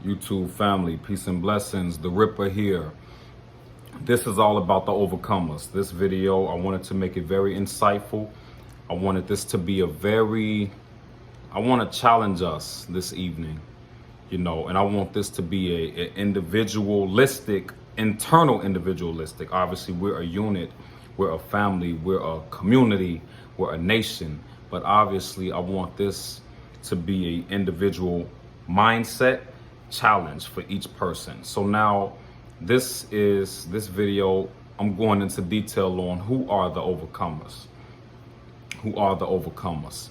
YouTube family, peace and blessings. The Ripper here. This is all about the overcomers. This video, I wanted to make it very insightful. I wanted this to be I want to challenge us this evening, and I want this to be a individualistic, internal individualistic. Obviously, we're a unit, we're a family, we're a community, we're a nation. But obviously, I want this to be a individual mindset challenge for each person. So now this video, I'm going into detail on who are the overcomers. Who are the overcomers?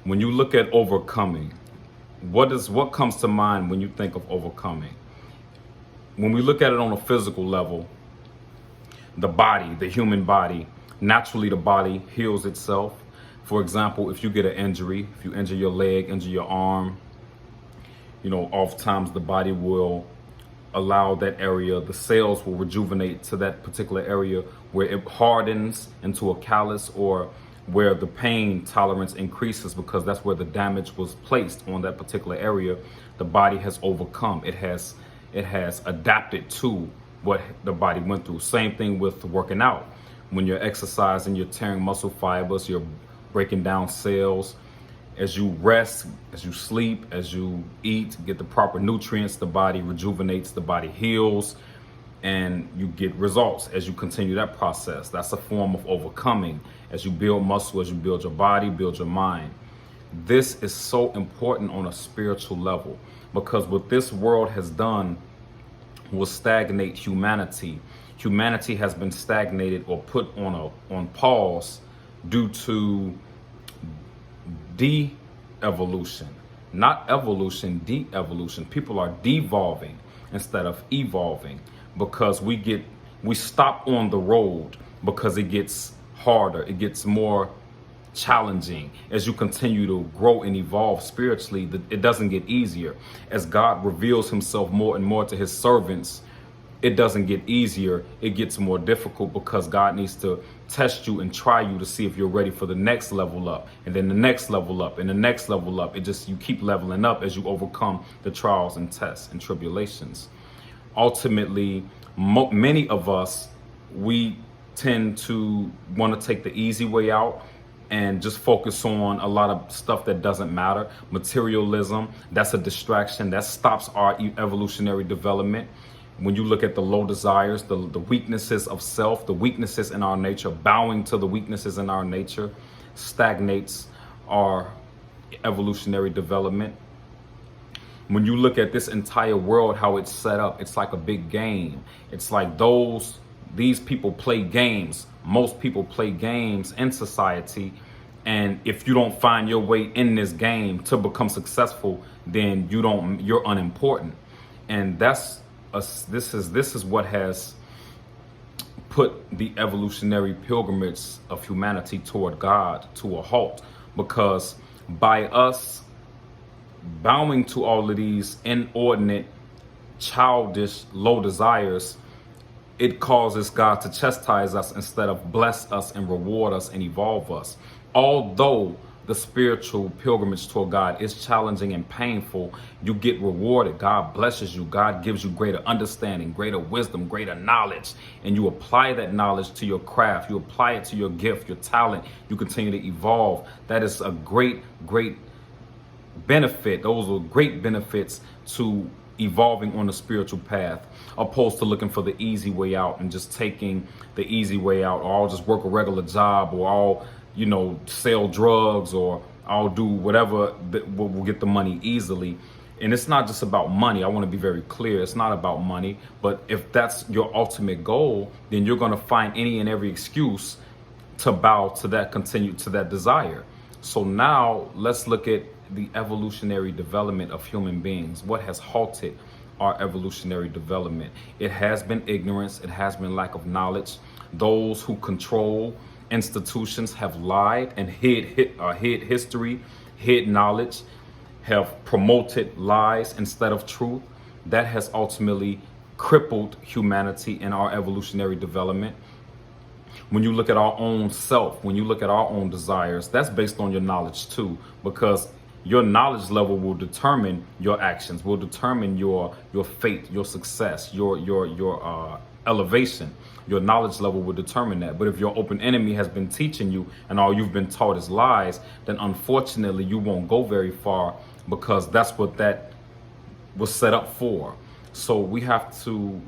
When you look at overcoming, what comes to mind when you think of overcoming? When we look at it on a physical level, the body, the human body, naturally the body heals itself. For example, if you get an injury, if you injure your leg, injure your arm, oftentimes the body will allow that area, the cells will rejuvenate to that particular area where it hardens into a callus, or where the pain tolerance increases because that's where the damage was placed on that particular area. The body has overcome. It has adapted to what the body went through. Same thing with working out. When you're exercising, you're tearing muscle fibers, you're breaking down cells. As you rest, as you sleep, as you eat, get the proper nutrients, the body rejuvenates, the body heals, and you get results as you continue that process. That's a form of overcoming. As you build muscle, as you build your body, build your mind. This is so important on a spiritual level, because what this world has done will stagnate humanity. Humanity has been stagnated or put on pause due to de-evolution, not evolution, de-evolution. People are devolving instead of evolving, because we stop on the road because it gets harder, it gets more challenging. As you continue to grow and evolve spiritually, it doesn't get easier. As God reveals himself more and more to his servants, it doesn't get easier, it gets more difficult, because God needs to test you and try you to see if you're ready for the next level up, and then the next level up, and the next level up. You keep leveling up as you overcome the trials and tests and tribulations. Ultimately, many of us, we tend to want to take the easy way out and just focus on a lot of stuff that doesn't matter. Materialism, that's a distraction that stops our evolutionary development. When you look at the low desires, the weaknesses of self, the weaknesses in our nature, bowing to the weaknesses in our nature stagnates our evolutionary development. When you look at this entire world, how it's set up, it's like a big game. It's like these people play games. Most people play games in society. And if you don't find your way in this game to become successful, then you're unimportant. And this is what has put the evolutionary pilgrimage of humanity toward God to a halt, because by us bowing to all of these inordinate, childish, low desires, it causes God to chastise us instead of bless us and reward us and evolve us. Although the spiritual pilgrimage toward God is challenging and painful, you get rewarded. God blesses you. God gives you greater understanding, greater wisdom, greater knowledge, and you apply that knowledge to your craft. You apply it to your gift, your talent. You continue to evolve. That is a great, great benefit. Those are great benefits to evolving on the spiritual path, opposed to looking for the easy way out and just taking the easy way out, or I'll just work a regular job, or I'll sell drugs, or I'll do whatever that will get the money easily. And it's not just about money. I want to be very clear. It's not about money. But if that's your ultimate goal, then you're going to find any and every excuse to bow to that, continue to that desire. So now let's look at the evolutionary development of human beings. What has halted our evolutionary development? It has been ignorance. It has been lack of knowledge. Those who control institutions have lied and hid history, hid knowledge, have promoted lies instead of truth. That has ultimately crippled humanity in our evolutionary development. When you look at our own self, when you look at our own desires, that's based on your knowledge too, because Your knowledge level will determine your actions, will determine your fate, your success, your elevation. Your knowledge level will determine that. But if your open enemy has been teaching you and all you've been taught is lies, then unfortunately you won't go very far, because that's what that was set up for. So we have to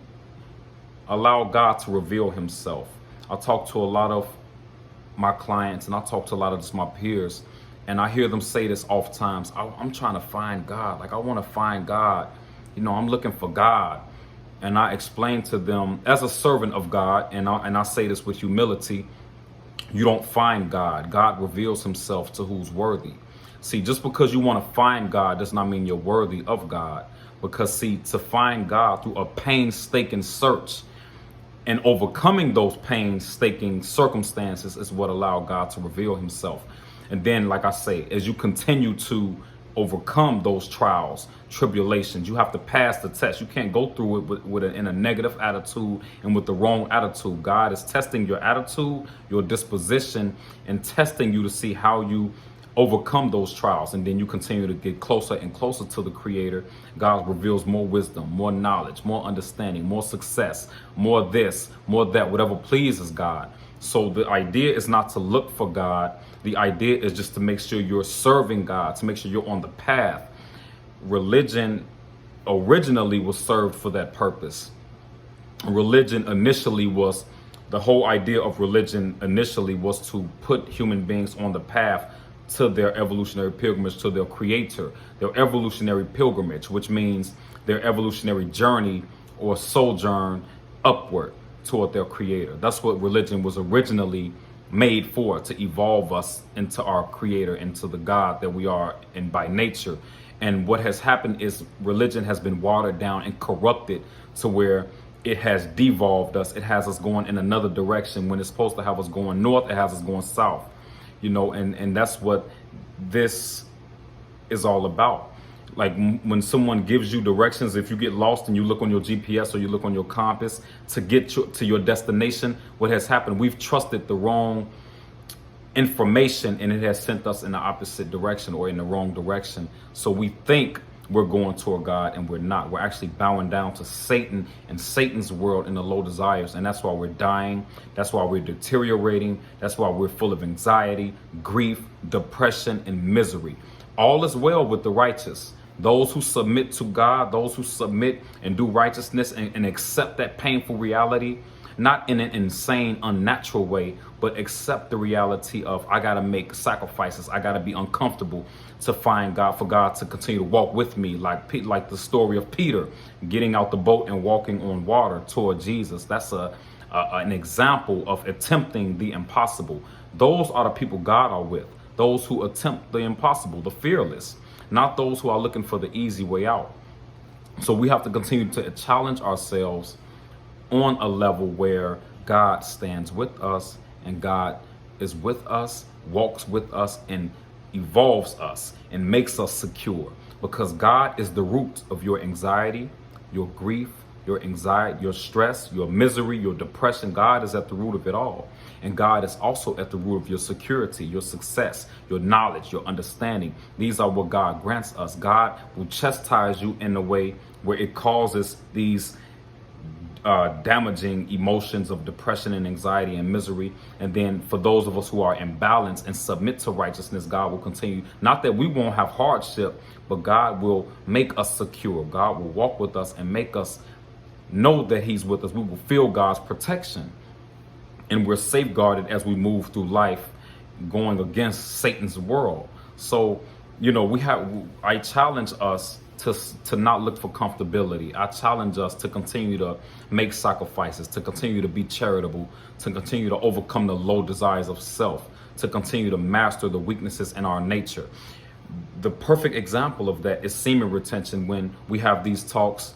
allow God to reveal himself. I talk to a lot of my clients, and I talk to a lot of just my peers, and I hear them say this oftentimes: I'm trying to find God. Like, I want to find God. I'm looking for God. And I explain to them, as a servant of God, and I say this with humility, you don't find God. God reveals himself to who's worthy. See, just because you want to find God does not mean you're worthy of God. Because, see, to find God through a painstaking search and overcoming those painstaking circumstances is what allow God to reveal himself. And then, like I say, as you continue to overcome those trials, tribulations, you have to pass the test. You can't go through it in a negative attitude and with the wrong attitude. God is testing your attitude, your disposition, and testing you to see how you overcome those trials. And then you continue to get closer and closer to the Creator. God reveals more wisdom, more knowledge, more understanding, more success, more this, more that, whatever pleases God. So the idea is not to look for God. The idea is just to make sure you're serving God, to make sure you're on the path. Religion originally was served for that purpose. Religion initially was, the whole idea of religion initially was to put human beings on the path to their evolutionary pilgrimage to their Creator, their evolutionary pilgrimage, which means their evolutionary journey or sojourn upward toward their Creator. That's what religion was originally made for, to evolve us into our Creator, into the God that we are in by nature. And what has happened is religion has been watered down and corrupted to where it has devolved us. It has us going in another direction. When it's supposed to have us going north, it has us going south. And that's what this is all about. Like, when someone gives you directions, if you get lost and you look on your GPS or you look on your compass to get to your destination, what has happened? We've trusted the wrong information, and it has sent us in the opposite direction or in the wrong direction. So we think we're going toward God, and we're not. We're actually bowing down to Satan and Satan's world and the low desires. And that's why we're dying. That's why we're deteriorating. That's why we're full of anxiety, grief, depression, and misery. All is well with the righteous. Those who submit to God, those who submit and do righteousness and accept that painful reality, not in an insane, unnatural way, but accept the reality of, I got to make sacrifices. I got to be uncomfortable to find God, for God to continue to walk with me, like the story of Peter getting out the boat and walking on water toward Jesus. That's an example of attempting the impossible. Those are the people God are with. Those who attempt the impossible, the fearless, not those who are looking for the easy way out. So we have to continue to challenge ourselves on a level where God stands with us, and God is with us, walks with us, and evolves us and makes us secure. Because God is the root of your anxiety, your grief, your anxiety, your stress, your misery, your depression. God is at the root of it all. And God is also at the root of your security, your success, your knowledge, your understanding. These are what God grants us. God will chastise you in a way where it causes these damaging emotions of depression and anxiety and misery. And then for those of us who are in balance and submit to righteousness, God will continue. Not that we won't have hardship, but God will make us secure. God will walk with us and make us know that He's with us. We will feel God's protection, and we're safeguarded as we move through life, going against Satan's world. So, I challenge us to not look for comfortability. I challenge us to continue to make sacrifices, to continue to be charitable, to continue to overcome the low desires of self, to continue to master the weaknesses in our nature. The perfect example of that is semen retention. When we have these talks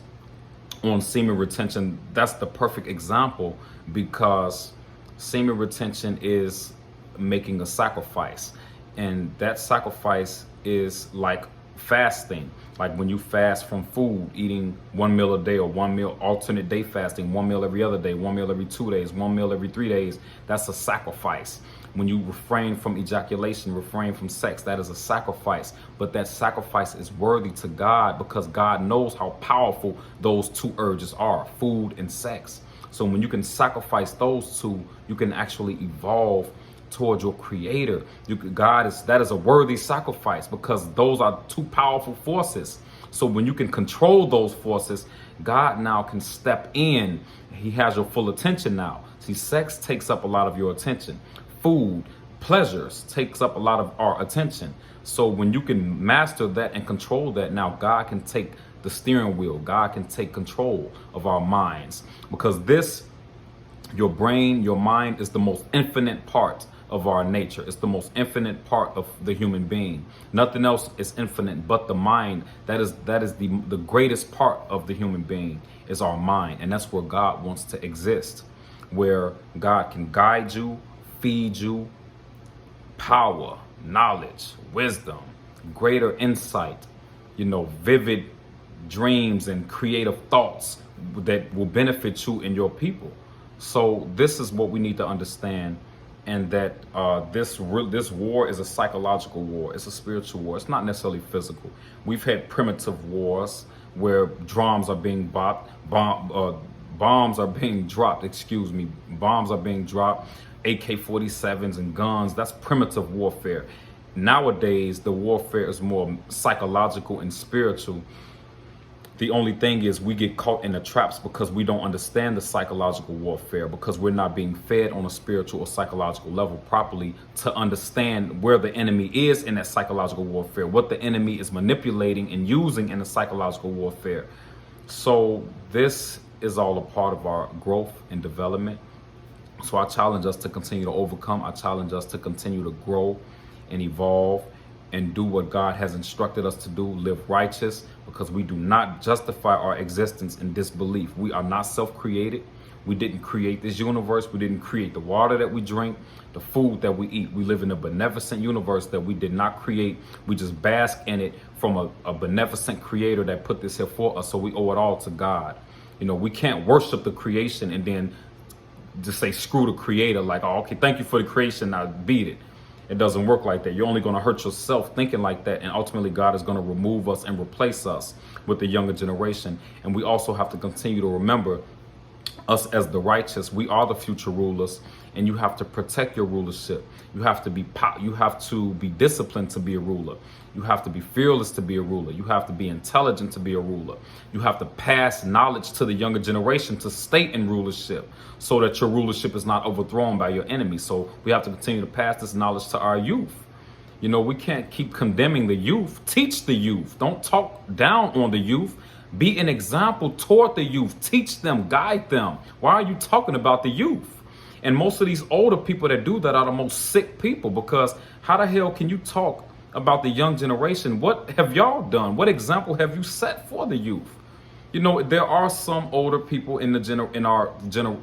on semen retention, that's the perfect example, because semen retention is making a sacrifice, and that sacrifice is like fasting. Like when you fast from food, eating one meal a day, or one meal alternate day fasting, one meal every other day, one meal every 2 days, one meal every 3 days, that's a sacrifice. When you refrain from ejaculation, refrain from sex, that is a sacrifice. But that sacrifice is worthy to God because God knows how powerful those two urges are, food and sex. So when you can sacrifice those two, you can actually evolve towards your creator. That is a worthy sacrifice because those are two powerful forces. So when you can control those forces, God now can step in. He has your full attention now. See, sex takes up a lot of your attention. Food, pleasures takes up a lot of our attention. So when you can master that and control that, now God can take the steering wheel. God can take control of our minds because your brain, your mind is the most infinite part of our nature. It's the most infinite part of the human being. Nothing else is infinite but the mind. That is the greatest part of the human being is our mind. And that's where God wants to exist, where God can guide you, feed you, power, knowledge, wisdom, greater insight, vivid dreams and creative thoughts that will benefit you and your people. So this is what we need to understand, and that this war is a psychological war. It's a spiritual war. It's not necessarily physical. We've had primitive wars where drums are being bombs are being dropped. Bombs are being dropped. AK-47s and guns. That's primitive warfare. Nowadays, the warfare is more psychological and spiritual. The only thing is we get caught in the traps because we don't understand the psychological warfare, because we're not being fed on a spiritual or psychological level properly to understand where the enemy is in that psychological warfare, what the enemy is manipulating and using in the psychological warfare. So this is all a part of our growth and development. So I challenge us to continue to overcome. I challenge us to continue to grow and evolve and do what God has instructed us to do, live righteous, because we do not justify our existence in disbelief. We are not self-created. We didn't create this universe. We didn't create the water that we drink, the food that we eat. We live in a beneficent universe that we did not create. We just bask in it from a beneficent creator that put this here for us. So we owe it all to God. We can't worship the creation and then just say screw the creator, like, oh, okay, thank you for the creation, now beat it. It doesn't work like that. You're only going to hurt yourself thinking like that, and ultimately God is going to remove us and replace us with the younger generation. And we also have to continue to remember us as the righteous. We are the future rulers, and you have to protect your rulership. You have to be disciplined to be a ruler. You have to be fearless to be a ruler. You have to be intelligent to be a ruler. You have to pass knowledge to the younger generation to stay in rulership so that your rulership is not overthrown by your enemy. So we have to continue to pass this knowledge to our youth. We can't keep condemning the youth. Teach the youth. Don't talk down on the youth. Be an example toward the youth. Teach them, guide them. Why are you talking about the youth? And most of these older people that do that are the most sick people, because how the hell can you talk about the young generation? What have y'all done? What example have you set for the youth? There are some older people in our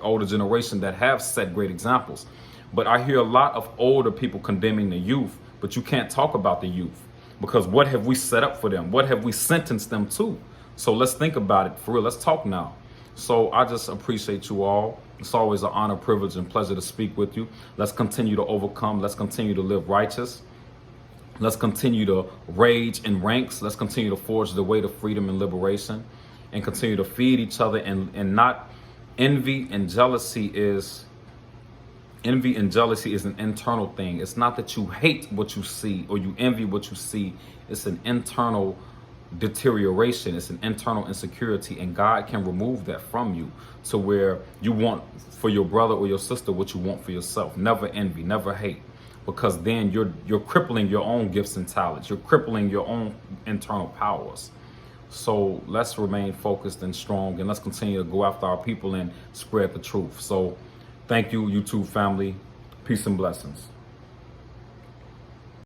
older generation that have set great examples, but I hear a lot of older people condemning the youth. But you can't talk about the youth, because what have we set up for them? What have we sentenced them to? So let's think about it for real. Let's talk now. So I just appreciate you all. It's always an honor, privilege, and pleasure to speak with you. Let's continue to overcome. Let's continue to live righteous. Let's continue to rage in ranks. Let's continue to forge the way to freedom and liberation, and continue to feed each other, and not envy and jealousy is an internal thing. It's not that you hate what you see or you envy what you see. It's an internal deterioration. It's an internal insecurity, and God can remove that from you to where you want for your brother or your sister what you want for yourself. Never envy, never hate, because then you're crippling your own gifts and talents. You're crippling your own internal powers. So let's remain focused and strong, and let's continue to go after our people and spread the truth. So thank you, YouTube family. Peace and blessings.